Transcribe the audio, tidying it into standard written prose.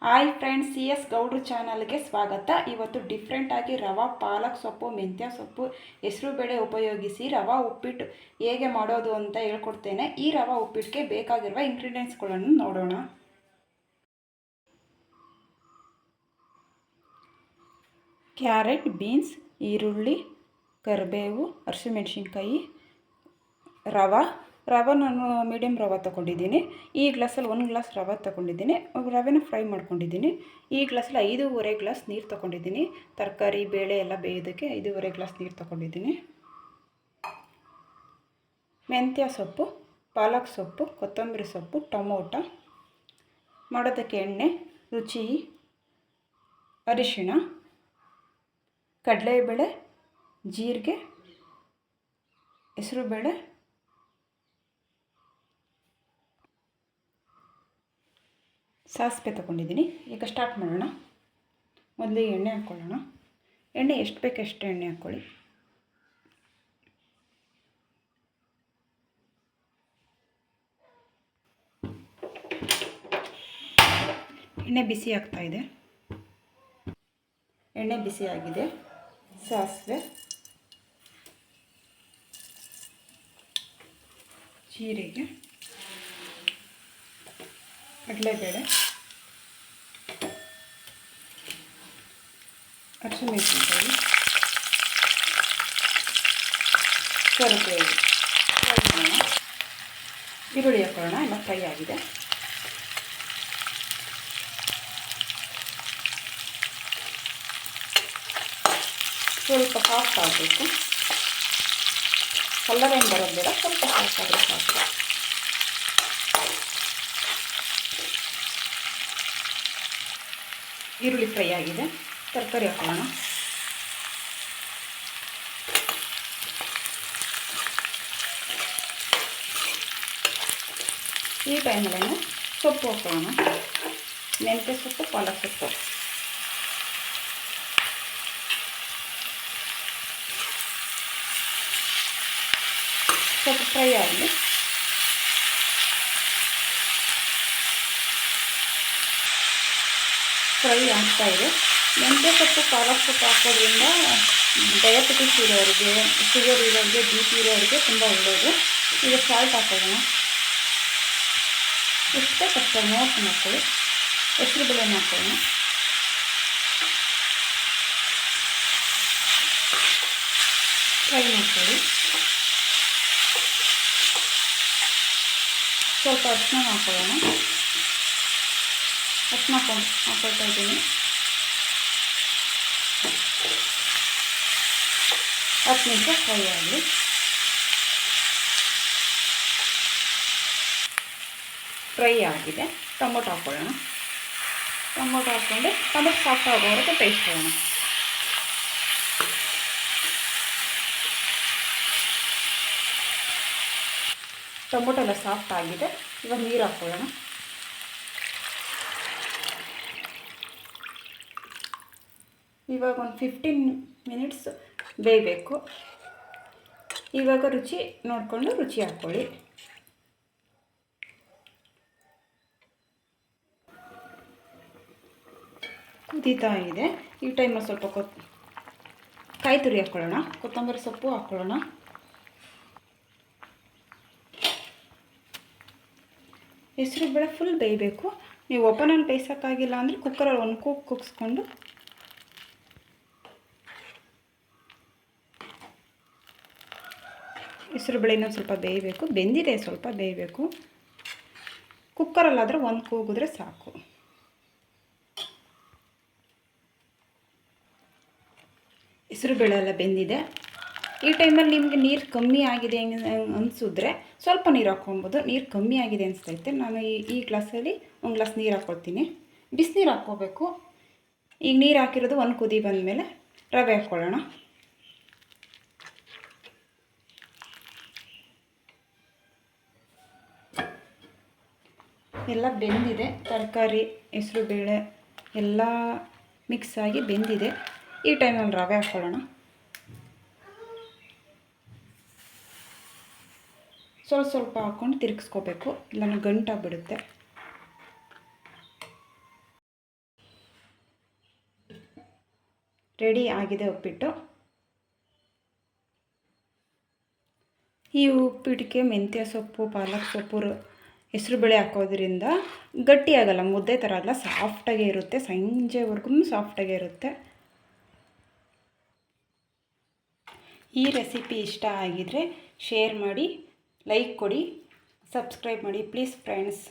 Hi friends, C S ಗೌಡ್ರು ಚಾನಲ್ಗೆ ಸ್ವಾಗತ. ಇವತ್ತು ಡಿಫ್ರೆಂಟಾಗಿ ರವಾ ಪಾಲಕ್ ಸೊಪ್ಪು, ಮೆಂತ್ಯ ಸೊಪ್ಪು, ಹೆಸರುಬೇಳೆ ಉಪಯೋಗಿಸಿ ರವಾ ಉಪ್ಪಿಟ್ಟು ಹೇಗೆ ಮಾಡೋದು ಅಂತ ಹೇಳ್ಕೊಡ್ತೇನೆ. ಈ ರವಾ ಉಪ್ಪಿಟ್ಟಿಗೆ ಬೇಕಾಗಿರುವ ಇಂಗ್ರೀಡಿಯೆಂಟ್ಸ್ಗಳನ್ನು ನೋಡೋಣ. ಕ್ಯಾರೆಟ್, ಬೀನ್ಸ್, ಈರುಳ್ಳಿ, ಕರಿಬೇವು, ಹಸಿಮೆಣಸಿನ್ಕಾಯಿ, ರವೆ ನಾನು ಮೀಡಿಯಮ್ ರವೆ ತೊಗೊಂಡಿದ್ದೀನಿ. ಈ ಗ್ಲಾಸಲ್ಲಿ 1 ಗ್ಲಾಸ್ ರವೆ ತೊಗೊಂಡಿದ್ದೀನಿ. ರವೆನ ಫ್ರೈ ಮಾಡ್ಕೊಂಡಿದ್ದೀನಿ. ಈ ಗ್ಲಾಸಲ್ಲಿ 5.5 ಗ್ಲಾಸ್ ನೀರು ತೊಗೊಂಡಿದ್ದೀನಿ. ತರಕಾರಿ ಬೇಳೆ ಎಲ್ಲ ಬೇಯೋದಕ್ಕೆ 5.5 ಗ್ಲಾಸ್ ನೀರು ತೊಗೊಂಡಿದ್ದೀನಿ. ಮೆಂತ್ಯ ಸೊಪ್ಪು, ಪಾಲಕ್ ಸೊಪ್ಪು, ಕೊತ್ತಂಬರಿ ಸೊಪ್ಪು, ಟೊಮೊಟೊ, ಮಾಡೋದಕ್ಕೆ ಎಣ್ಣೆ, ರುಚಿ, ಅರಿಶಿಣ, ಕಡಲೆಬೇಳೆ, ಜೀರಿಗೆ, ಹೆಸರುಬೇಳೆ, ಸಾಸಿವೆ ತೊಗೊಂಡಿದ್ದೀನಿ. ಈಗ ಸ್ಟಾರ್ಟ್ ಮಾಡೋಣ. ಮೊದಲಿಗೆ ಎಣ್ಣೆ ಹಾಕ್ಕೊಳ್ಳೋಣ. ಎಣ್ಣೆ ಎಷ್ಟು ಬೇಕು ಅಷ್ಟು ಎಣ್ಣೆ ಹಾಕ್ಕೊಳ್ಳಿ. ಎಣ್ಣೆ ಬಿಸಿ ಆಗ್ತಾಯಿದೆ. ಎಣ್ಣೆ ಬಿಸಿ ಆಗಿದೆ. ಸಾಸಿವೆ, ಜೀರಿಗೆ, ಕಡಲೆಬೇಳೆ, ಹಸಿಮೆಣಸಿನ್ಕಾಯಿ, ಕರಿಬೇವು ಫ್ರೈ ಮಾಡೋಣ. ಈರುಳ್ಳಿ ಹಾಕೊಳ್ಳೋಣ. ಎಲ್ಲ ಫ್ರೈ ಆಗಿದೆ. ಸ್ವಲ್ಪ ಸಾಫ್ಟ್ ಆಗಬೇಕು. ಕಲರ್ ಏನು ಬರೋದು ಬೇಡ, ಸ್ವಲ್ಪ ಸಾಫ್ಟ್ ಆದರೆ ಸಾಕು. ಈರುಳ್ಳಿ ಫ್ರೈ ಆಗಿದೆ. ತರಕಾರಿ ಹಾಕೋಣ. ಈ ಟೈಮಲ್ಲೇ ಸೊಪ್ಪು ಹಾಕೋಣ. ಮೆಂತ್ಯ ಸೊಪ್ಪು, ಪಾಲಕ್ ಸೊಪ್ಪು. ಸ್ವಲ್ಪ ಫ್ರೈ ಆಗಲಿ. ಫ್ರೈ ಆಗ್ತಾಯಿದೆ. ಮೆಂತ್ಯ ಸೊಪ್ಪು, ಪಾಲಕ್ ಸೊಪ್ಪು ಹಾಕೋದ್ರಿಂದ ಡಯಾಬಿಟಿಸ್ ಇರೋರಿಗೆ, ಶುಗರ್ ಇರೋರಿಗೆ, ಬಿ ಪಿ ಇರೋರಿಗೆ ತುಂಬ ಒಳ್ಳೆಯದು. ಈಗ ಸಾಲ್ಟ್ ಹಾಕೋಣ. ಎಷ್ಟು ಕಷ್ಟ ನೋಡ್ಕೊಂಡು ಹಾಕೊಳ್ಳಿ. ಹೆಸರುಬೇಳೆನ ಹಾಕೋಣ. ಫ್ರೈ ಮಾಡ್ಕೊಳ್ಳಿ. ಸ್ವಲ್ಪ ಅರಿಶಿನ ಹಾಕೊಳ್ಳೋಣ. ಅರಿಶಿನ ಹಾಕೊಳ್ತಾ ಇದ್ದೀನಿ. 10 ನಿಮಿಷ ಫ್ರೈ ಆಗಲಿ. ಫ್ರೈ ಆಗಿದೆ. ಟೊಮೊಟೊ ಹಾಕ್ಕೊಳ್ಳೋಣ. ಟೊಮೊಟೊ ಹಾಕ್ಕೊಂಡು ಟೊಮೊಟೊ ಸಾಫ್ಟ್ ಆಗೋವರೆಗೆ ಬೇಯಿಸ್ಕೊಳ್ಳೋಣ. ಟೊಮೊಟೊ ಎಲ್ಲ ಸಾಫ್ಟ್ ಆಗಿದೆ. ಇವಾಗ ನೀರು ಹಾಕ್ಕೊಳ್ಳೋಣ. ಇವಾಗ ಒಂದು 15 ಮಿನಿಟ್ಸ್ ಬೇಯಬೇಕು. ಇವಾಗ ರುಚಿ ನೋಡಿಕೊಂಡು ರುಚಿ ಹಾಕ್ಕೊಳ್ಳಿ. ಕುದೀತಾ ಇದೆ. ಈ ಟೈಮಲ್ಲಿ ಸ್ವಲ್ಪ ಕಾಯಿ ತುರಿ ಹಾಕ್ಕೊಳ್ಳೋಣ. ಕೊತ್ತಂಬರಿ ಸೊಪ್ಪು ಹಾಕ್ಕೊಳ್ಳೋಣ. ಹೆಸರುಬೇಳೆ ಫುಲ್ ಬೇಯಬೇಕು. ನೀವು ಓಪನಲ್ಲಿ ಬೇಯಿಸೋಕ್ಕಾಗಿಲ್ಲ ಅಂದರೆ ಕುಕ್ಕರಲ್ಲಿ ಒಂದು ಕೂಗಿಸ್ಕೊಂಡು ಹೆಸರುಬೇಳೆ ಇನ್ನೊಂದು ಸ್ವಲ್ಪ ಬೇಯಬೇಕು. ಬೆಂದಿದೆ, ಸ್ವಲ್ಪ ಬೇಯಬೇಕು. ಕುಕ್ಕರಲ್ಲಾದರೆ ಒಂದು ಕೂಗಿದ್ರೆ ಸಾಕು. ಹೆಸರುಬೇಳೆ ಎಲ್ಲ ಬೆಂದಿದೆ. ಈ ಟೈಮಲ್ಲಿ ನಿಮಗೆ ನೀರು ಕಮ್ಮಿ ಆಗಿದೆ ಅನಿಸಿದ್ರೆ ಸ್ವಲ್ಪ ನೀರು ಹಾಕ್ಕೊಬೋದು. ನೀರು ಕಮ್ಮಿ ಆಗಿದೆ ಅನಿಸ್ತೈತೆ. ನಾನು ಈ ಗ್ಲಾಸಲ್ಲಿ 1 ಗ್ಲಾಸ್ ನೀರು ಹಾಕ್ಕೊಳ್ತೀನಿ. ಬಿಸಿನೀರು ಹಾಕ್ಕೋಬೇಕು. ಈಗ ನೀರು ಹಾಕಿರೋದು ಒಂದು ಕುದಿ ಬಂದಮೇಲೆ ರವೆ ಹಾಕ್ಕೊಳ್ಳೋಣ. ಎಲ್ಲ ಬೆಂದಿದೆ. ತರಕಾರಿ, ಹೆಸರುಬೇಳೆ ಎಲ್ಲ ಮಿಕ್ಸ್ ಆಗಿ ಬೆಂದಿದೆ. ಈ ಟೈಮಲ್ಲಿ ರವೆ ಹಾಕ್ಕೊಳ್ಳೋಣ. ಸ್ವಲ್ಪ ಹಾಕ್ಕೊಂಡು ತಿರುಗಿಸ್ಕೋಬೇಕು, ಇಲ್ಲಾಂದ್ರೆ ಗಂಟಾಗ್ಬಿಡುತ್ತೆ. ರೆಡಿ ಆಗಿದೆ ಉಪ್ಪಿಟ್ಟು. ಈ ಉಪ್ಪಿಟ್ಟಿಗೆ ಮೆಂತ್ಯ ಸೊಪ್ಪು, ಪಾಲಕ್ ಸೊಪ್ಪು, ಹೆಸರುಬೇಳೆ ಹಾಕೋದ್ರಿಂದ ಗಟ್ಟಿಯಾಗಲ್ಲ, ಮುದ್ದೆ ಥರ ಅಲ್ಲ, ಸಾಫ್ಟಾಗೇ ಇರುತ್ತೆ. ಸಂಜೆವರೆಗೂ ಸಾಫ್ಟಾಗೇ ಇರುತ್ತೆ. ಈ ರೆಸಿಪಿ ಇಷ್ಟ ಆಗಿದರೆ ಶೇರ್ ಮಾಡಿ, ಲೈಕ್ ಕೊಡಿ, ಸಬ್ಸ್ಕ್ರೈಬ್ ಮಾಡಿ ಪ್ಲೀಸ್ ಫ್ರೆಂಡ್ಸ್.